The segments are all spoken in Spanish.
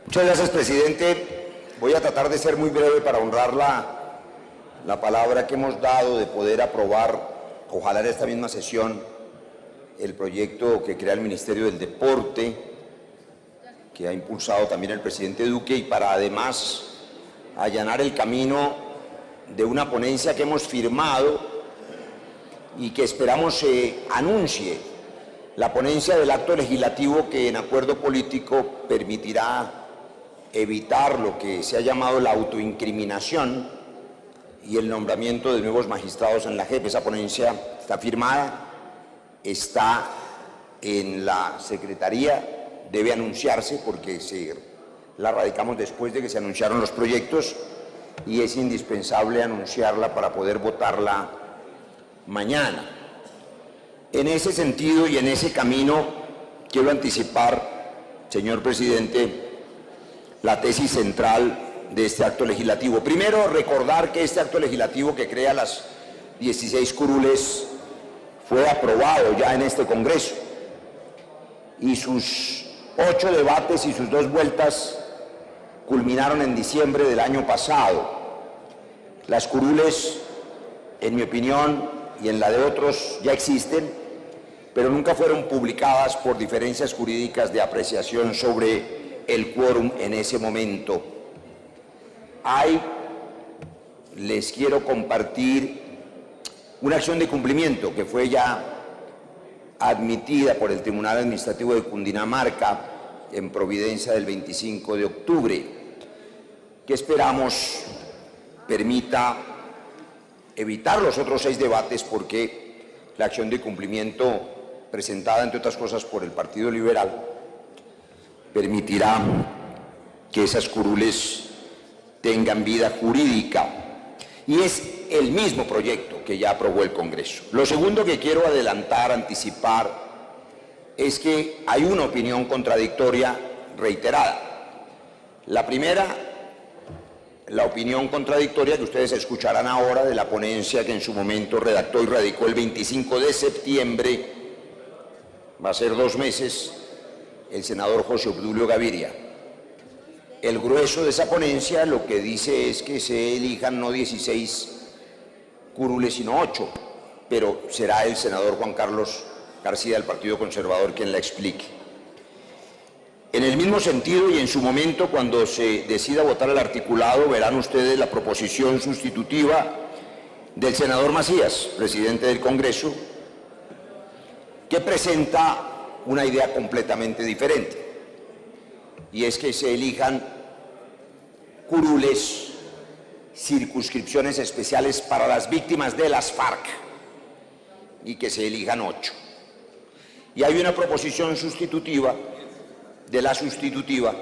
Muchas gracias, presidente. Voy a tratar de ser muy breve para honrar la palabra que hemos dado de poder aprobar, ojalá en esta misma sesión, el proyecto que crea el Ministerio del Deporte, que ha impulsado también el presidente Duque, y para además allanar el camino de una ponencia que hemos firmado y que esperamos se anuncie, la ponencia del acto legislativo que en acuerdo político permitirá evitar lo que se ha llamado la autoincriminación y el nombramiento de nuevos magistrados en la JEP. Esa ponencia está firmada, está en la Secretaría, debe anunciarse porque la radicamos después de que se anunciaron los proyectos y es indispensable anunciarla para poder votarla mañana. En ese sentido y en ese camino quiero anticipar, señor presidente, la tesis central de este acto legislativo. Primero, recordar que este acto legislativo que crea las 16 curules fue aprobado ya en este Congreso y sus 8 debates y sus 2 vueltas culminaron en diciembre del año pasado. Las curules, en mi opinión y en la de otros, ya existen, pero nunca fueron publicadas por diferencias jurídicas de apreciación sobre el quórum en ese momento. Les quiero compartir una acción de cumplimiento que fue ya admitida por el Tribunal Administrativo de Cundinamarca en providencia del 25 de octubre, que esperamos permita evitar los otros 6 debates, porque la acción de cumplimiento presentada, entre otras cosas, por el Partido Liberal, permitirá que esas curules tengan vida jurídica. Y es el mismo proyecto que ya aprobó el Congreso. Lo segundo que quiero adelantar, anticipar, es que hay una opinión contradictoria reiterada. La primera, la opinión contradictoria que ustedes escucharán ahora de la ponencia que en su momento redactó y radicó el 25 de septiembre, va a ser 2 meses, el senador José Obdulio Gaviria. El grueso de esa ponencia lo que dice es que se elijan no 16 curules, sino 8, pero será el senador Juan Carlos García del Partido Conservador quien la explique. En el mismo sentido y en su momento, cuando se decida votar el articulado, verán ustedes la proposición sustitutiva del senador Macías, presidente del Congreso, que presenta una idea completamente diferente, y es que se elijan curules, circunscripciones especiales para las víctimas de las FARC, y que se elijan 8. Y hay una proposición sustitutiva de la sustitutiva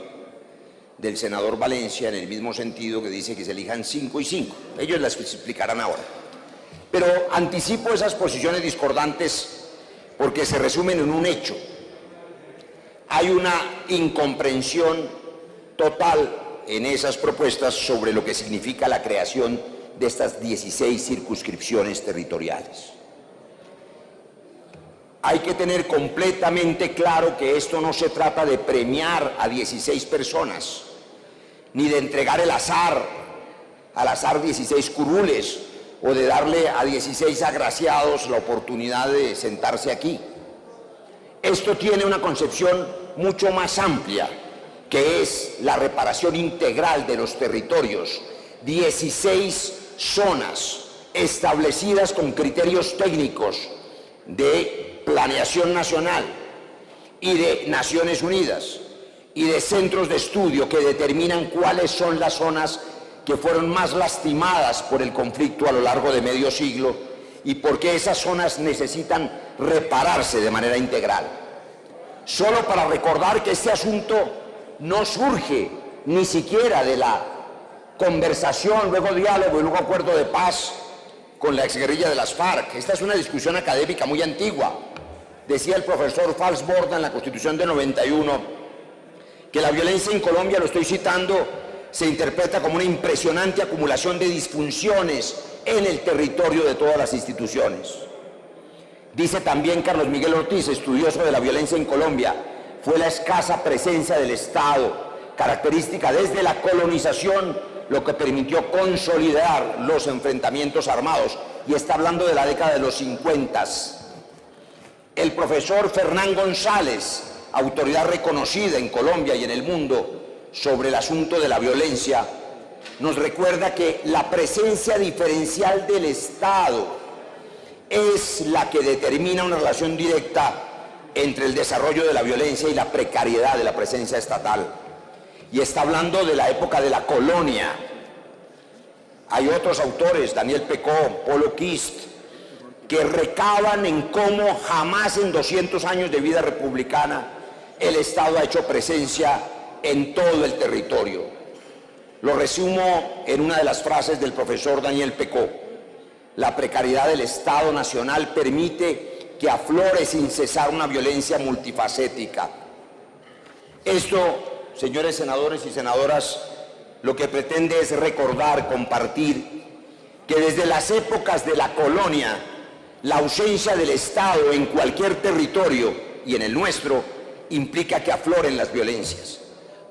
del senador Valencia en el mismo sentido, que dice que se elijan 5 y 5. Ellos las explicarán ahora. Pero anticipo esas posiciones discordantes porque se resumen en un hecho. Hay una incomprensión total en esas propuestas sobre lo que significa la creación de estas 16 circunscripciones territoriales. Hay que tener completamente claro que esto no se trata de premiar a 16 personas, ni de entregar al azar 16 curules, o de darle a 16 agraciados la oportunidad de sentarse aquí. Esto tiene una concepción mucho más amplia, que es la reparación integral de los territorios. 16 zonas establecidas con criterios técnicos de planeación nacional y de Naciones Unidas y de centros de estudio que determinan cuáles son las zonas que fueron más lastimadas por el conflicto a lo largo de medio siglo y por qué esas zonas necesitan repararse de manera integral. Solo para recordar que este asunto no surge ni siquiera de la conversación, luego diálogo y luego acuerdo de paz con la exguerrilla de las FARC. Esta es una discusión académica muy antigua. Decía el profesor Falsborda en la Constitución de 91 que la violencia en Colombia, lo estoy citando, se interpreta como una impresionante acumulación de disfunciones en el territorio de todas las instituciones. Dice también Carlos Miguel Ortiz, estudioso de la violencia en Colombia, fue la escasa presencia del Estado, característica desde la colonización, lo que permitió consolidar los enfrentamientos armados, y está hablando de la década de los 50. El profesor Fernán González, autoridad reconocida en Colombia y en el mundo sobre el asunto de la violencia, nos recuerda que la presencia diferencial del Estado es la que determina una relación directa entre el desarrollo de la violencia y la precariedad de la presencia estatal. Y está hablando de la época de la colonia. Hay otros autores, Daniel Pecó, Polo Kist, que recaban en cómo jamás en 200 años de vida republicana el Estado ha hecho presencia en todo el territorio. Lo resumo en una de las frases del profesor Daniel Pecó. La precariedad del Estado Nacional permite que aflore sin cesar una violencia multifacética. Esto, señores senadores y senadoras, lo que pretende es recordar, compartir, que desde las épocas de la colonia, la ausencia del Estado en cualquier territorio, y en el nuestro, implica que afloren las violencias.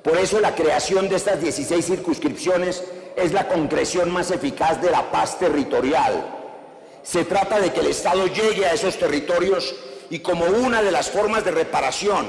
Por eso la creación de estas 16 circunscripciones es la concreción más eficaz de la paz territorial. Se trata de que el Estado llegue a esos territorios y, como una de las formas de reparación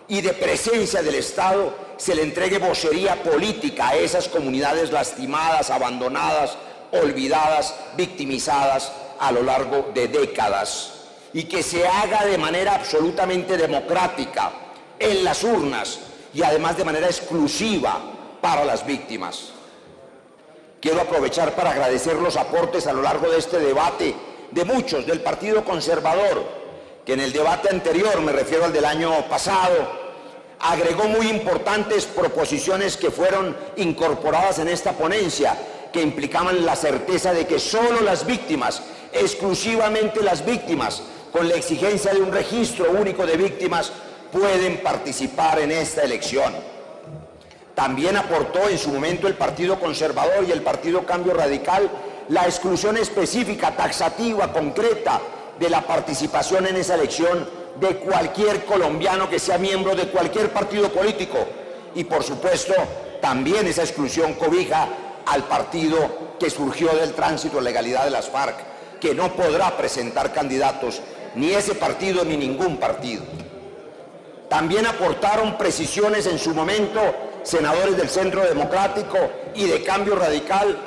y de presencia del Estado, se le entregue vocería política a esas comunidades lastimadas, abandonadas, olvidadas, victimizadas a lo largo de décadas, y que se haga de manera absolutamente democrática en las urnas y además de manera exclusiva para las víctimas. Quiero aprovechar para agradecer los aportes a lo largo de este debate de muchos del Partido Conservador, que en el debate anterior, me refiero al del año pasado, agregó muy importantes proposiciones que fueron incorporadas en esta ponencia, que implicaban la certeza de que solo las víctimas, exclusivamente las víctimas, con la exigencia de un registro único de víctimas, pueden participar en esta elección. También aportó en su momento el Partido Conservador y el Partido Cambio Radical la exclusión específica, taxativa, concreta de la participación en esa elección de cualquier colombiano que sea miembro de cualquier partido político. Y por supuesto, también esa exclusión cobija al partido que surgió del tránsito de legalidad de las FARC, que no podrá presentar candidatos, ni ese partido ni ningún partido. También aportaron precisiones en su momento senadores del Centro Democrático y de Cambio Radical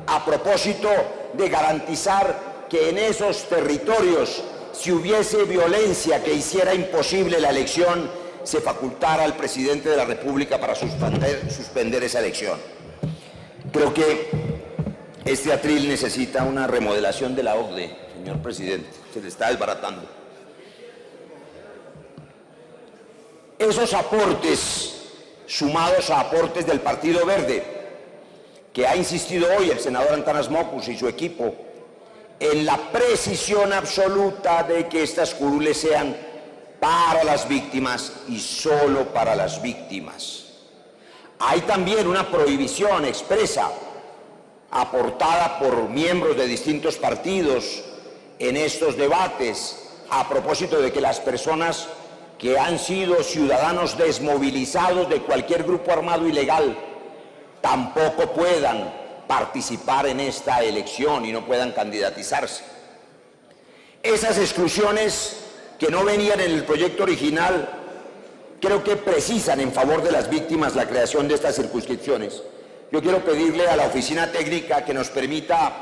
a propósito de garantizar que en esos territorios, si hubiese violencia que hiciera imposible la elección, se facultara al presidente de la República para suspender esa elección. Creo que este atril necesita una remodelación de la OCDE, señor presidente, se le está desbaratando. Esos aportes, sumados a aportes del Partido Verde, que ha insistido hoy el senador Antanas Mockus y su equipo, en la precisión absoluta de que estas curules sean para las víctimas y solo para las víctimas. Hay también una prohibición expresa, aportada por miembros de distintos partidos en estos debates, a propósito de que las personas que han sido ciudadanos desmovilizados de cualquier grupo armado ilegal tampoco puedan participar en esta elección y no puedan candidatizarse. Esas exclusiones que no venían en el proyecto original creo que precisan en favor de las víctimas la creación de estas circunscripciones. Yo quiero pedirle a la oficina técnica que nos permita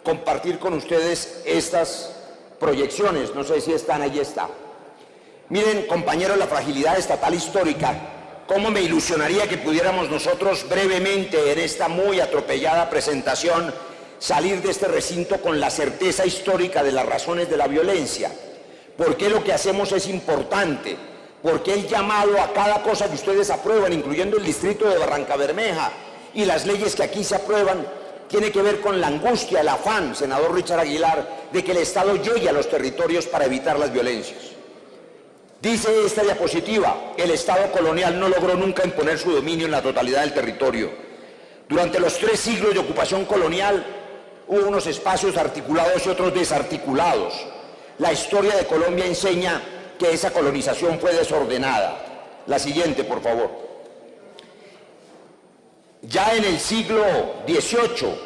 compartir con ustedes estas proyecciones. No sé si están, ahí está. Miren, compañeros, la fragilidad estatal histórica, cómo me ilusionaría que pudiéramos nosotros brevemente en esta muy atropellada presentación salir de este recinto con la certeza histórica de las razones de la violencia. ¿Por qué lo que hacemos es importante? ¿Por qué el llamado a cada cosa que ustedes aprueban, incluyendo el distrito de Barrancabermeja y las leyes que aquí se aprueban, tiene que ver con la angustia, el afán, senador Richard Aguilar, de que el Estado llegue a los territorios para evitar las violencias? Dice esta diapositiva, el Estado colonial no logró nunca imponer su dominio en la totalidad del territorio. Durante los 3 siglos de ocupación colonial hubo unos espacios articulados y otros desarticulados. La historia de Colombia enseña que esa colonización fue desordenada. La siguiente, por favor. Ya en el siglo XVIII,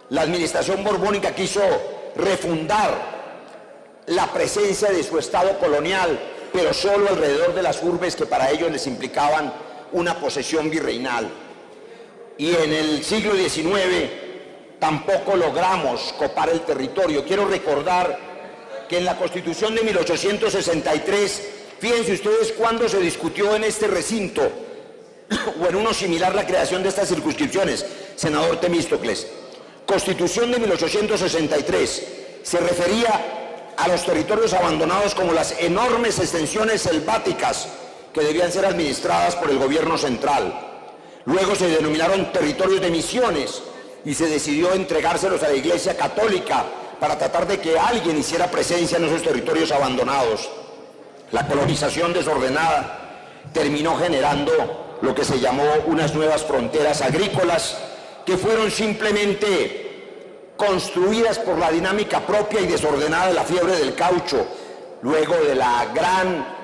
la administración borbónica quiso refundar la presencia de su estado colonial, pero solo alrededor de las urbes que para ellos les implicaban una posesión virreinal. Y en el siglo XIX tampoco logramos copar el territorio. Quiero recordar que en la Constitución de 1863, fíjense ustedes cuándo se discutió en este recinto o en uno similar la creación de estas circunscripciones, senador Temístocles. Constitución de 1863 se refería a los territorios abandonados como las enormes extensiones selváticas que debían ser administradas por el gobierno central. Luego se denominaron territorios de misiones y se decidió entregárselos a la Iglesia Católica para tratar de que alguien hiciera presencia en esos territorios abandonados. La colonización desordenada terminó generando lo que se llamó unas nuevas fronteras agrícolas, que fueron simplemente construidas por la dinámica propia y desordenada de la fiebre del caucho, luego de la gran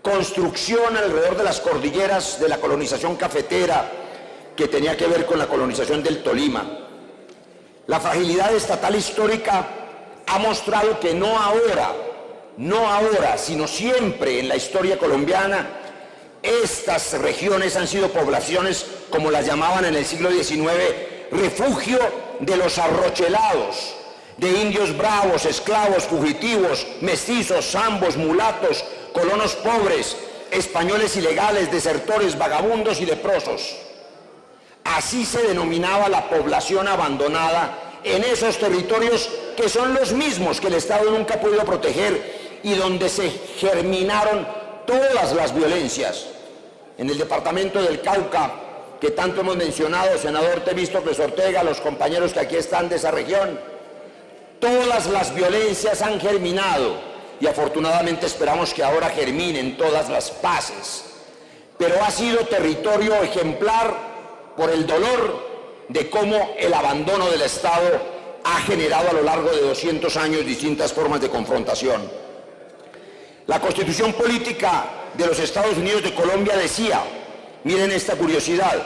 construcción alrededor de las cordilleras de la colonización cafetera, que tenía que ver con la colonización del Tolima. La fragilidad estatal histórica ha mostrado que no ahora, sino siempre en la historia colombiana, estas regiones han sido poblaciones, como las llamaban en el siglo XIX, refugio de los arrochelados, de indios bravos, esclavos, fugitivos, mestizos, zambos, mulatos, colonos pobres, españoles ilegales, desertores, vagabundos y leprosos. Así se denominaba la población abandonada en esos territorios que son los mismos que el Estado nunca ha podido proteger y donde se germinaron todas las violencias. En el departamento del Cauca, que tanto hemos mencionado, senador Temístocles Ortega, los compañeros que aquí están de esa región, todas las violencias han germinado y afortunadamente esperamos que ahora germinen todas las paces. Pero ha sido territorio ejemplar por el dolor de cómo el abandono del Estado ha generado a lo largo de 200 años distintas formas de confrontación. La Constitución Política de los Estados Unidos de Colombia decía, miren esta curiosidad,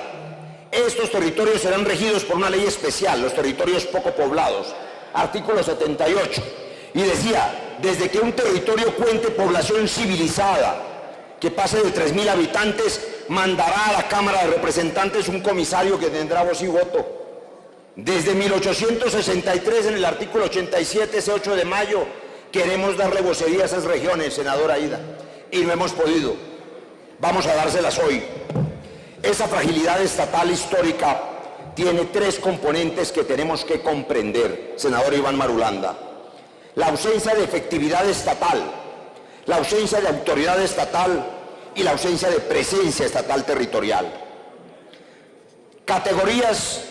estos territorios serán regidos por una ley especial, los territorios poco poblados, artículo 78, y decía, desde que un territorio cuente población civilizada, que pase de 3.000 habitantes, mandará a la Cámara de Representantes un comisario que tendrá voz y voto. Desde 1863, en el artículo 87, ese 8 de mayo, queremos darle vocería a esas regiones, senadora Aida, y no hemos podido. Vamos a dárselas hoy. Esa fragilidad estatal histórica tiene 3 componentes que tenemos que comprender, senador Iván Marulanda. La ausencia de efectividad estatal, la ausencia de autoridad estatal y la ausencia de presencia estatal territorial. Categorías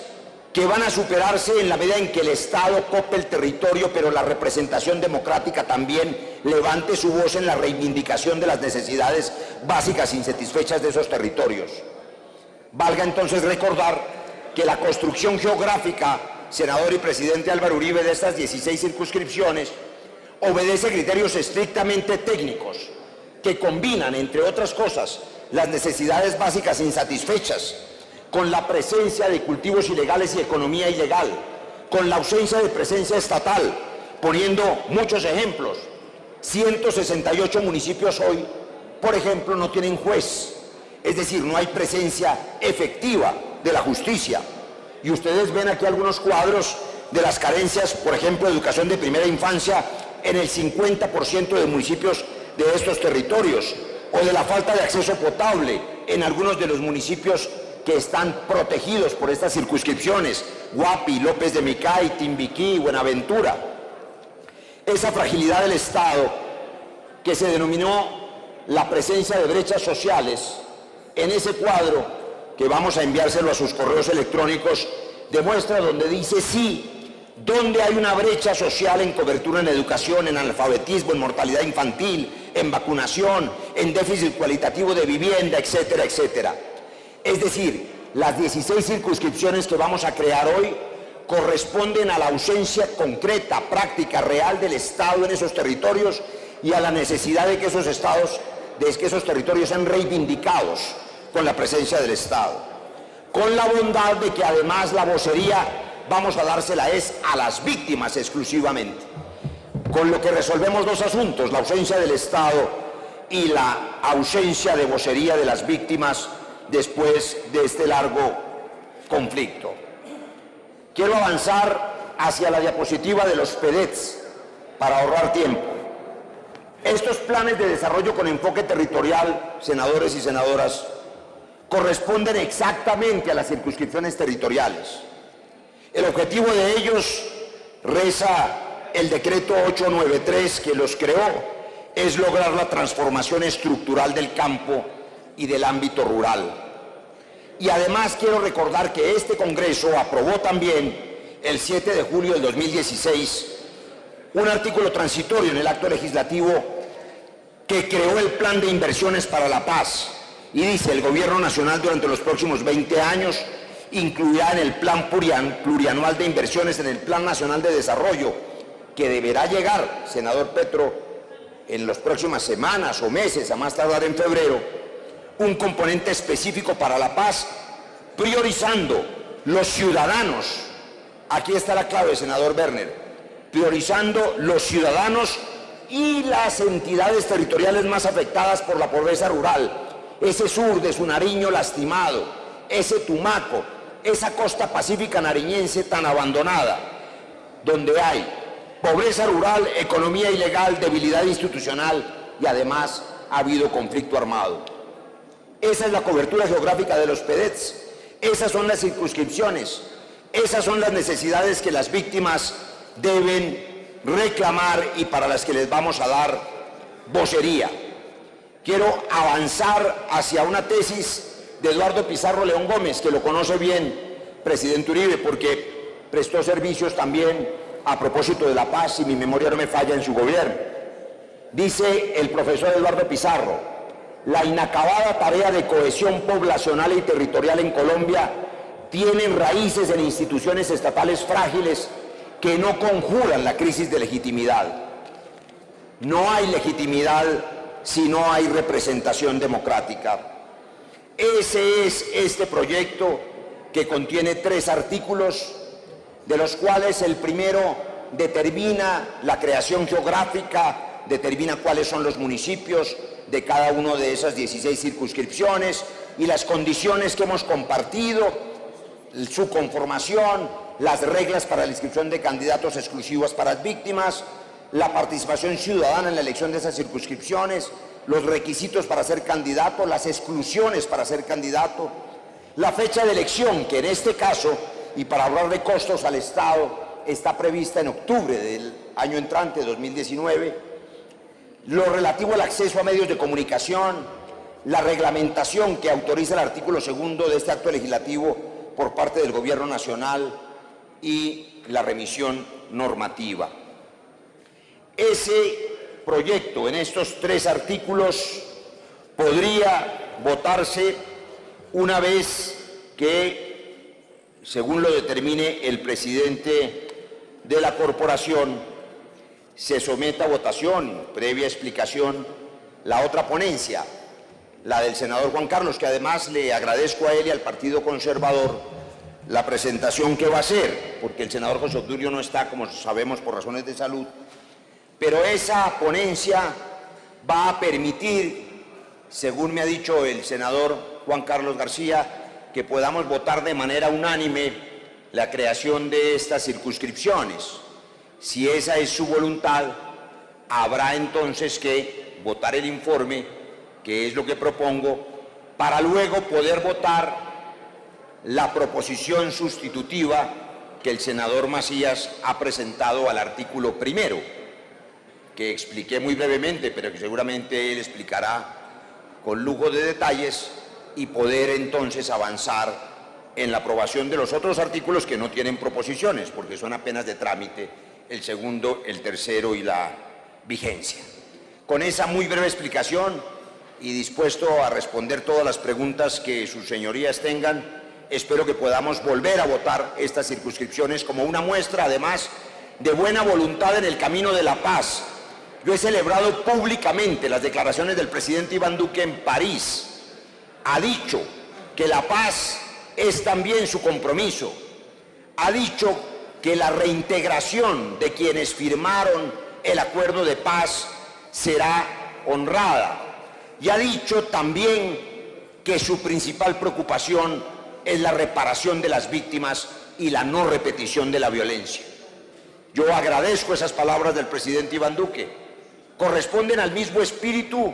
que van a superarse en la medida en que el Estado cope el territorio, pero la representación democrática también levante su voz en la reivindicación de las necesidades básicas insatisfechas de esos territorios. Valga entonces recordar que la construcción geográfica, senador y presidente Álvaro Uribe, de estas 16 circunscripciones, obedece criterios estrictamente técnicos que combinan, entre otras cosas, las necesidades básicas insatisfechas con la presencia de cultivos ilegales y economía ilegal, con la ausencia de presencia estatal, poniendo muchos ejemplos. 168 municipios hoy, por ejemplo, no tienen juez, es decir, no hay presencia efectiva de la justicia. Y ustedes ven aquí algunos cuadros de las carencias, por ejemplo, de educación de primera infancia en el 50% de municipios de estos territorios, o de la falta de acceso potable en algunos de los municipios que están protegidos por estas circunscripciones, Guapi, López de Micay, Timbiquí, Buenaventura. Esa fragilidad del Estado, que se denominó la presencia de brechas sociales, en ese cuadro, que vamos a enviárselo a sus correos electrónicos, demuestra donde dice sí, donde hay una brecha social en cobertura en educación, en alfabetismo, en mortalidad infantil, en vacunación, en déficit cualitativo de vivienda, etcétera, etcétera. Es decir, las 16 circunscripciones que vamos a crear hoy corresponden a la ausencia concreta, práctica, real del Estado en esos territorios y a la necesidad de que esos territorios sean reivindicados con la presencia del Estado. Con la bondad de que además la vocería vamos a dársela a las víctimas exclusivamente. Con lo que resolvemos dos asuntos, la ausencia del Estado y la ausencia de vocería de las víctimas después de este largo conflicto. Quiero avanzar hacia la diapositiva de los PEDETs para ahorrar tiempo. Estos planes de desarrollo con enfoque territorial, senadores y senadoras, corresponden exactamente a las circunscripciones territoriales. El objetivo de ellos, reza el decreto 893 que los creó, es lograr la transformación estructural del campo y del ámbito rural. Y además quiero recordar que este Congreso aprobó también el 7 de julio del 2016 un artículo transitorio en el acto legislativo que creó el Plan de Inversiones para la Paz y dice: el Gobierno Nacional durante los próximos 20 años incluirá en el Plan Plurianual de Inversiones en el Plan Nacional de Desarrollo, que deberá llegar, senador Petro, en las próximas semanas o meses, a más tardar en febrero, un componente específico para la paz, priorizando los ciudadanos. Aquí está la clave, senador Berner: priorizando los ciudadanos y las entidades territoriales más afectadas por la pobreza rural. Ese sur de su Nariño lastimado, ese Tumaco, esa costa pacífica nariñense tan abandonada, donde hay pobreza rural, economía ilegal, debilidad institucional y además ha habido conflicto armado. Esa es la cobertura geográfica de los PEDETs, esas son las circunscripciones, esas son las necesidades que las víctimas deben reclamar y para las que les vamos a dar vocería. Quiero avanzar hacia una tesis de Eduardo Pizarro León Gómez, que lo conoce bien, presidente Uribe, porque prestó servicios también a propósito de la paz, si mi memoria no me falla, en su gobierno. Dice el profesor Eduardo Pizarro: la inacabada tarea de cohesión poblacional y territorial en Colombia tiene raíces en instituciones estatales frágiles que no conjuran la crisis de legitimidad. No hay legitimidad si no hay representación democrática. Ese es este proyecto, que contiene 3 artículos, de los cuales el primero determina la creación geográfica, determina cuáles son los municipios de cada una de esas 16 circunscripciones y las condiciones que hemos compartido, su conformación, las reglas para la inscripción de candidatos exclusivos para las víctimas, la participación ciudadana en la elección de esas circunscripciones, los requisitos para ser candidato, las exclusiones para ser candidato, la fecha de elección, que en este caso, y para ahorrar de costos al Estado, está prevista en octubre del año entrante, 2019, lo relativo al acceso a medios de comunicación, la reglamentación que autoriza el artículo 2 de este acto legislativo por parte del Gobierno Nacional y la remisión normativa. Ese proyecto en estos 3 artículos podría votarse una vez que, según lo determine el presidente de la corporación, se someta a votación, previa explicación, la otra ponencia, la del senador Juan Carlos, que además le agradezco a él y al Partido Conservador la presentación que va a hacer, porque el senador José Obdulio no está, como sabemos, por razones de salud. Pero esa ponencia va a permitir, según me ha dicho el senador Juan Carlos García, que podamos votar de manera unánime la creación de estas circunscripciones. Si esa es su voluntad, habrá entonces que votar el informe, que es lo que propongo, para luego poder votar la proposición sustitutiva que el senador Macías ha presentado al artículo 1, que expliqué muy brevemente, pero que seguramente él explicará con lujo de detalles, y poder entonces avanzar en la aprobación de los otros artículos que no tienen proposiciones, porque son apenas de trámite, el segundo, el tercero y la vigencia. Con esa muy breve explicación y dispuesto a responder todas las preguntas que sus señorías tengan, espero que podamos volver a votar estas circunscripciones como una muestra, además, de buena voluntad en el camino de la paz. Yo he celebrado públicamente las declaraciones del presidente Iván Duque en París. Ha dicho que la paz es también su compromiso. Ha dicho que la reintegración de quienes firmaron el acuerdo de paz será honrada. Y ha dicho también que su principal preocupación es la reparación de las víctimas y la no repetición de la violencia. Yo agradezco esas palabras del presidente Iván Duque. Corresponden al mismo espíritu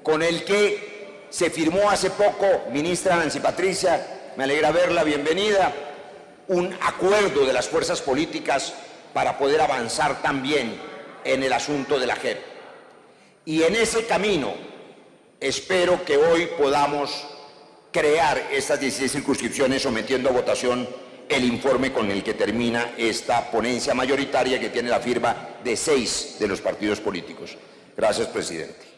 con el que se firmó hace poco, ministra Nancy Patricia, me alegra verla, bienvenida, un acuerdo de las fuerzas políticas para poder avanzar también en el asunto de la JEP. Y en ese camino espero que hoy podamos crear estas 16 circunscripciones sometiendo a votación el informe con el que termina esta ponencia mayoritaria que tiene la firma de 6 de los partidos políticos. Gracias, presidente.